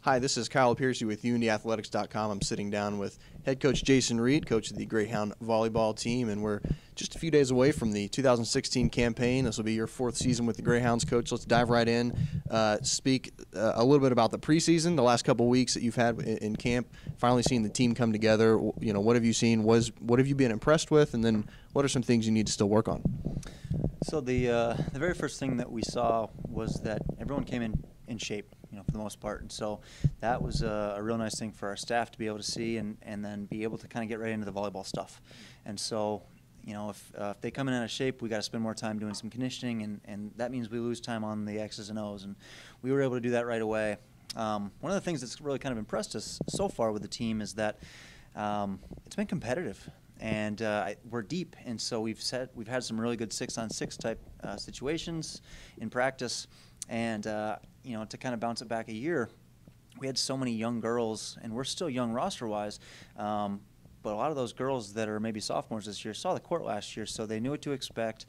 Hi, this is Kyle Piercy with UnityAthletics.com. I'm sitting down with head coach Jason Reed, coach of the Greyhound volleyball team, and we're just a few days away from the 2016 campaign. This will be your fourth season with the Greyhounds, coach. Let's dive right in. Speak a little bit about the preseason, the last couple weeks that you've had in camp. Finally seeing the team come together. You know, what have you seen? What have you been impressed with? And then what are some things you need to still work on? So the very first thing that we saw was that everyone came in shape, you know, for the most part, and so that was a real nice thing for our staff to be able to see and then be able to kind of get right into the volleyball stuff. And so, you know, if they come in out of shape, we got to spend more time doing some conditioning, and that means we lose time on the X's and O's, and we were able to do that right away. One of the things that's really kind of impressed us so far with the team is that it's been competitive. And we're deep, and so we've had some really good 6-on-6 type situations in practice, and you know, to kind of bounce it back a year, we had so many young girls, and we're still young roster-wise, but a lot of those girls that are maybe sophomores this year saw the court last year, so they knew what to expect.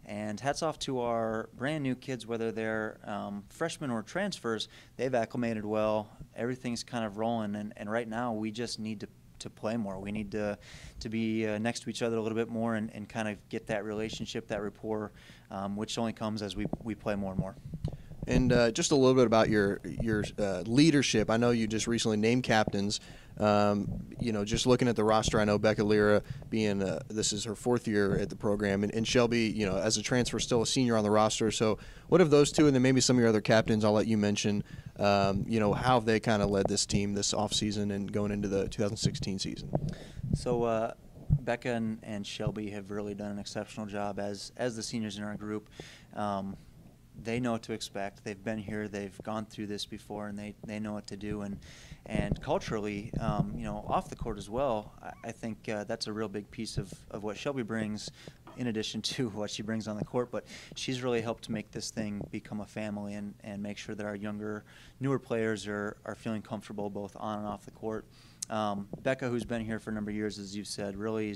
And hats off to our brand new kids, whether they're freshmen or transfers, they've acclimated well. Everything's kind of rolling, and right now we just need to play more. We need to be next to each other a little bit more and kind of get that relationship, that rapport, which only comes as we play more and more. And just a little bit about your leadership. I know you just recently named captains. You know, just looking at the roster, I know Becca Lira being this is her fourth year at the program, and Shelby, you know, as a transfer, still a senior on the roster. So, what of those two, and then maybe some of your other captains? I'll let you mention. You know, how have they kind of led this team this offseason and going into the 2016 season? So Becca and Shelby have really done an exceptional job as the seniors in our group. They know what to expect. They've been here. They've gone through this before, and they know what to do. And culturally, you know, off the court as well, I think that's a real big piece of what Shelby brings, in addition to what she brings on the court. But she's really helped to make this thing become a family and make sure that our younger, newer players are feeling comfortable both on and off the court. Becca, who's been here for a number of years, as you said, really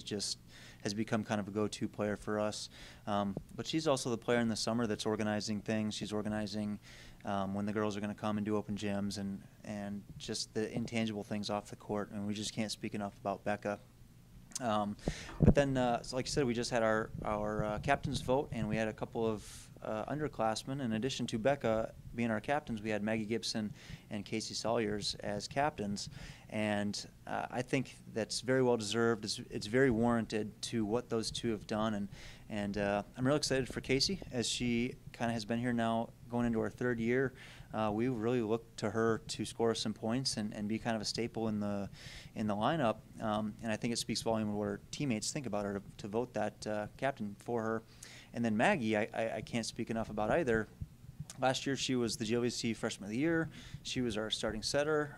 has become kind of a go-to player for us. But she's also the player in the summer that's organizing things. She's organizing when the girls are going to come and do open gyms and just the intangible things off the court. And we just can't speak enough about Becca. But then, so like you said, we just had our captain's vote, and we had a couple of underclassmen. In addition to Becca being our captains, we had Maggie Gibson and Casey Salyers as captains, and I think that's very well deserved. It's very warranted to what those two have done, and I'm real excited for Casey as she kind of has been here now going into her third year. We really look to her to score some points and be kind of a staple in the lineup, and I think it speaks volume of what her teammates think about her to vote that captain for her. And then Maggie, I can't speak enough about either. Last year she was the GLVC Freshman of the Year. She was our starting setter.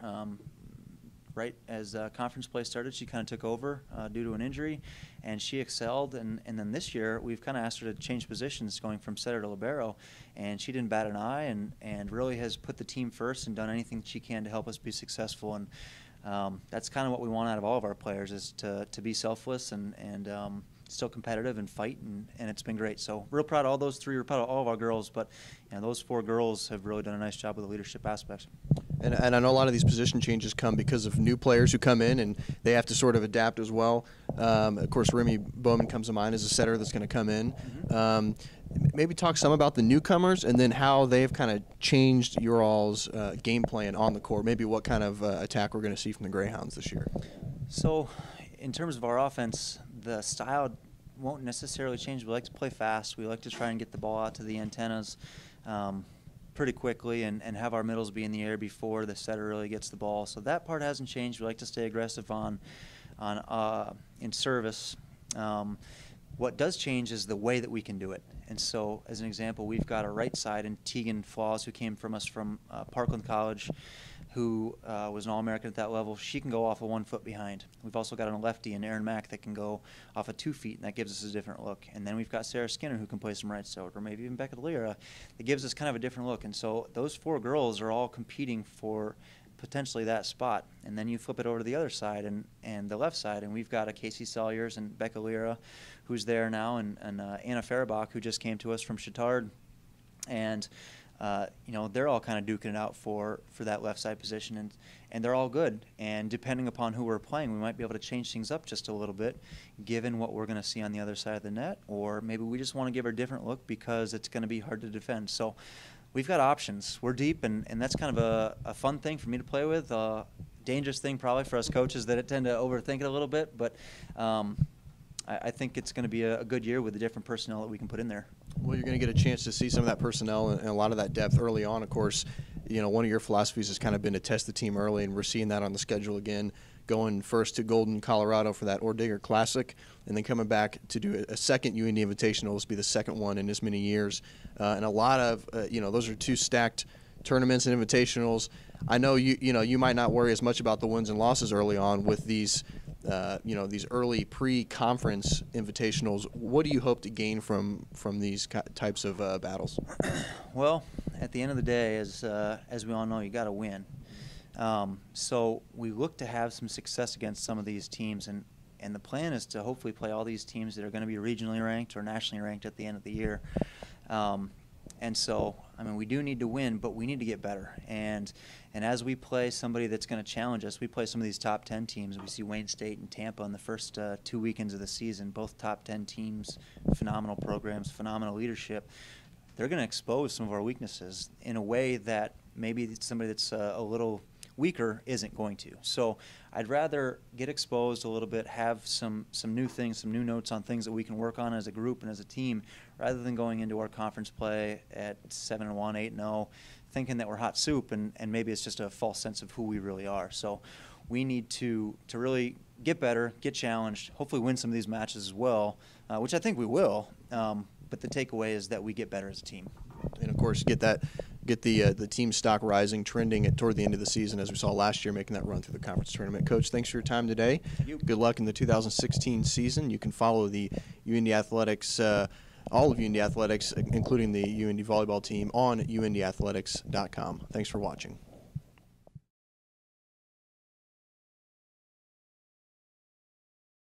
Right as conference play started, she kind of took over due to an injury, and she excelled. And then this year, we've kind of asked her to change positions, going from setter to libero, and she didn't bat an eye and really has put the team first and done anything she can to help us be successful. And that's kind of what we want out of all of our players, is to be selfless and still competitive and fight, and it's been great. So real proud of all those three. We're proud of all of our girls, but you know, those four girls have really done a nice job with the leadership aspects. And I know a lot of these position changes come because of new players who come in, and they have to sort of adapt as well. Of course, Remy Bowman comes to mind as a setter that's going to come in. Maybe talk some about the newcomers and then how they've kind of changed your all's game plan on the court. Maybe what kind of attack we're going to see from the Greyhounds this year. So in terms of our offense, the style won't necessarily change. We like to play fast. We like to try and get the ball out to the antennas pretty quickly and have our middles be in the air before the setter really gets the ball. So that part hasn't changed. We like to stay aggressive in service. What does change is the way that we can do it. And so, as an example, we've got a right side in Tegan Flaws, who came from us from Parkland College, who was an All-American at that level. She can go off of 1 foot behind. We've also got a lefty in Erin Mack that can go off of 2 feet, and that gives us a different look. And then we've got Sarah Skinner, who can play some right side, or maybe even Becca Lira. That gives us kind of a different look. And so those four girls are all competing for potentially that spot. And then you flip it over to the other side and the left side, and we've got a Casey Salyers and Becca Lira, who's there now, and Anna Farabach, who just came to us from Chittard. And they're all kind of duking it out for that left side position, and they're all good. And depending upon who we're playing, we might be able to change things up just a little bit, given what we're going to see on the other side of the net, or maybe we just want to give her a different look because it's going to be hard to defend. So we've got options. We're deep, and that's kind of a fun thing for me to play with. Dangerous thing probably for us coaches that tend to overthink it a little bit, but I think it's going to be a good year with the different personnel that we can put in there. Well, you're going to get a chance to see some of that personnel and a lot of that depth early on. Of course, one of your philosophies has kind of been to test the team early, and we're seeing that on the schedule again, going first to Golden, Colorado for that Ordigger Classic, and then coming back to do a second UND Invitational. This will be the second one in as many years. And a lot of, those are two stacked tournaments and invitationals. I know you might not worry as much about the wins and losses early on with these these early pre-conference invitationals. What do you hope to gain from these types of battles? Well, at the end of the day, as we all know, you got to win. So we look to have some success against some of these teams, and the plan is to hopefully play all these teams that are going to be regionally ranked or nationally ranked at the end of the year. And so, we do need to win, but we need to get better. And as we play somebody that's going to challenge us, we play some of these top 10 teams. We see Wayne State and Tampa in the first 2 weekends of the season, both top 10 teams, phenomenal programs, phenomenal leadership. They're going to expose some of our weaknesses in a way that maybe somebody that's a little weaker isn't going to. So I'd rather get exposed a little bit, have some new things, some new notes on things that we can work on as a group and as a team, rather than going into our conference play at 7-1, 8-0, thinking that we're hot soup, and maybe it's just a false sense of who we really are. So we need to really get better, get challenged, hopefully win some of these matches as well, which I think we will. But the takeaway is that we get better as a team. And of course, get the team stock rising, trending toward the end of the season, as we saw last year, making that run through the conference tournament. Coach, thanks for your time today. Good luck in the 2016 season. You can follow the UND Athletics, all of UND Athletics, including the UND volleyball team, on undathletics.com. Thanks for watching.